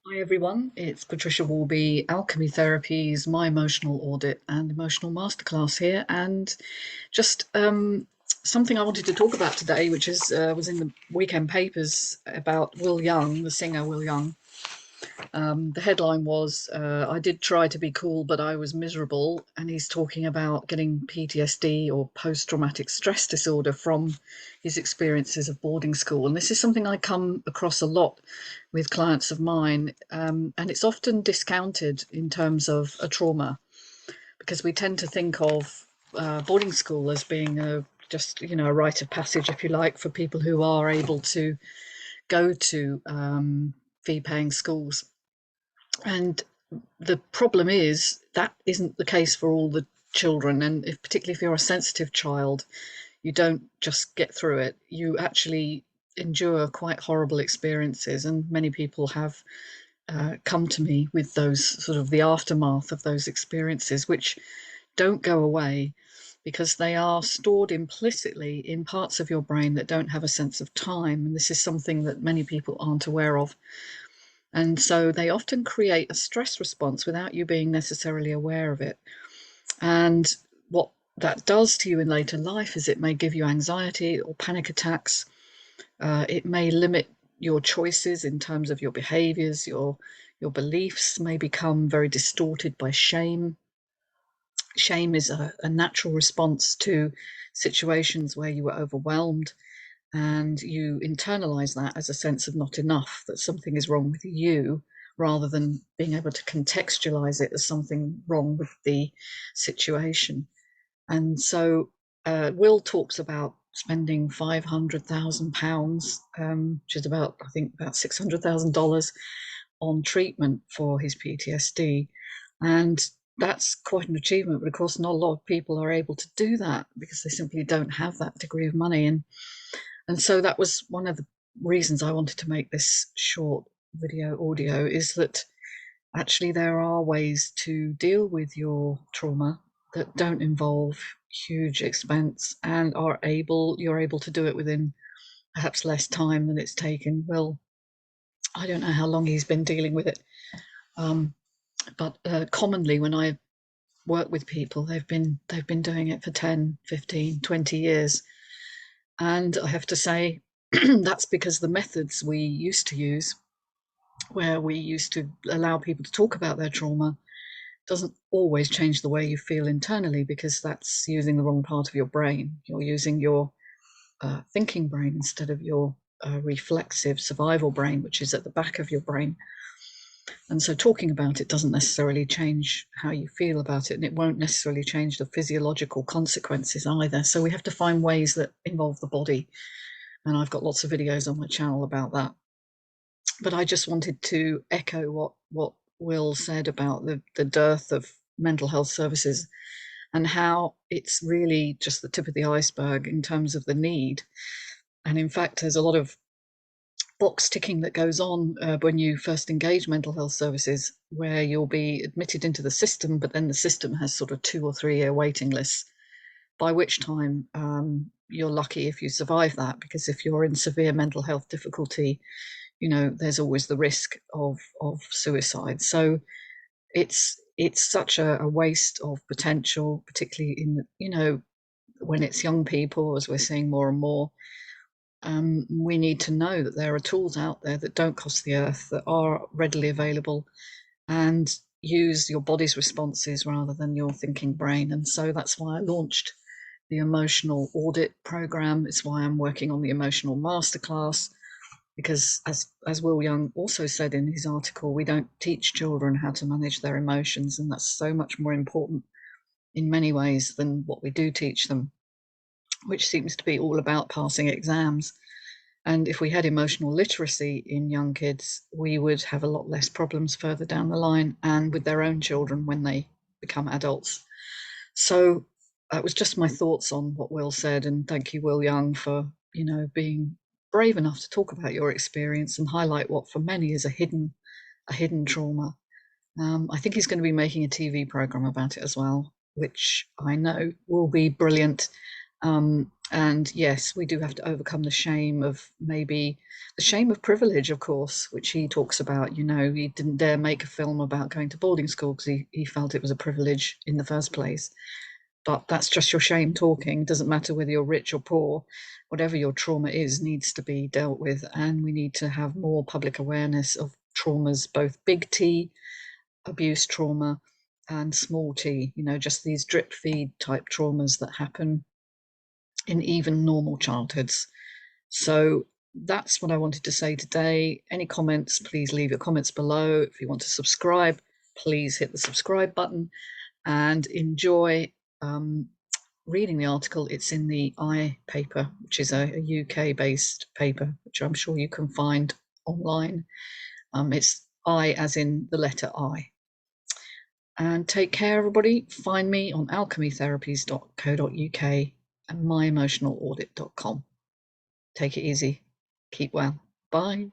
Hi everyone, it's Patricia Worby, Alchemy Therapies, my emotional audit and emotional masterclass here, and just something I wanted to talk about today, which is was in the weekend papers about Will Young, the singer Will Young. The headline was, I did try to be cool, but I was miserable. And he's talking about getting PTSD or post traumatic stress disorder from his experiences of boarding school. And this is something I come across a lot with clients of mine. And it's often discounted in terms of a trauma because we tend to think of boarding school as being a rite of passage, if you like, for people who are able to go to fee paying schools. And the problem is that isn't the case for all the children. And particularly if you're a sensitive child, you don't just get through it. You actually endure quite horrible experiences. And many people have come to me with those sort of the aftermath of those experiences, which don't go away because they are stored implicitly in parts of your brain that don't have a sense of time. And this is something that many people aren't aware of. And so they often create a stress response without you being necessarily aware of it. And what that does to you in later life is it may give you anxiety or panic attacks. It may limit your choices in terms of your behaviors, your beliefs may become very distorted by shame. Shame is a natural response to situations where you were overwhelmed, and you internalize that as a sense of not enough, that something is wrong with you, rather than being able to contextualize it as something wrong with the situation. And so Will talks about spending £500,000, which is about, I think, about $600,000 on treatment for his PTSD. And that's quite an achievement. But of course, not a lot of people are able to do that because they simply don't have that degree of money. And so that was one of the reasons I wanted to make this short video audio, is that actually there are ways to deal with your trauma that don't involve huge expense and you're able to do it within perhaps less time than it's taken. Well, I don't know how long he's been dealing with it. But commonly when I work with people, they've been doing it for 10, 15, 20 years. And I have to say, that's because the methods we used to use, where we used to allow people to talk about their trauma, doesn't always change the way you feel internally, because that's using the wrong part of your brain. You're using your thinking brain instead of your reflexive survival brain, which is at the back of your brain. And so talking about it doesn't necessarily change how you feel about it, and it won't necessarily change the physiological consequences either. So we have to find ways that involve the body. And I've got lots of videos on my channel about that. But I just wanted to echo what Will said about the dearth of mental health services, and how it's really just the tip of the iceberg in terms of the need. And in fact, there's a lot of box ticking that goes on when you first engage mental health services, where you'll be admitted into the system, but then the system has sort of 2 or 3 year waiting lists, by which time you're lucky if you survive that, because if you're in severe mental health difficulty, there's always the risk of suicide. So it's such a waste of potential, particularly when it's young people, as we're seeing more and more. We need to know that there are tools out there that don't cost the earth, that are readily available, and use your body's responses rather than your thinking brain. And so that's why I launched the emotional audit program. It's why I'm working on the emotional masterclass, because as Will Young also said in his article, we don't teach children how to manage their emotions, and that's so much more important in many ways than what we do teach them, which seems to be all about passing exams. And if we had emotional literacy in young kids, we would have a lot less problems further down the line and with their own children when they become adults. So that was just my thoughts on what Will said. And thank you, Will Young, for being brave enough to talk about your experience and highlight what for many is a hidden trauma. I think he's going to be making a TV program about it as well, which I know will be brilliant. And yes, we do have to overcome the shame of maybe the shame of privilege, of course, which he talks about. You know, he didn't dare make a film about going to boarding school because he felt it was a privilege in the first place. But that's just your shame talking. It doesn't matter whether you're rich or poor. Whatever your trauma is needs to be dealt with. And we need to have more public awareness of traumas, both big T, abuse trauma, and small t, you know, just these drip feed type traumas that happen in even normal childhoods. So that's what I wanted to say today. Any comments, please leave your comments below. If you want to subscribe, please hit the subscribe button and enjoy reading the article. It's in the I paper, which is a UK based paper, which I'm sure you can find online. It's I as in the letter I. And take care, everybody. Find me on alchemytherapies.co.uk and myemotionalaudit.com. Take it easy. Keep well. Bye.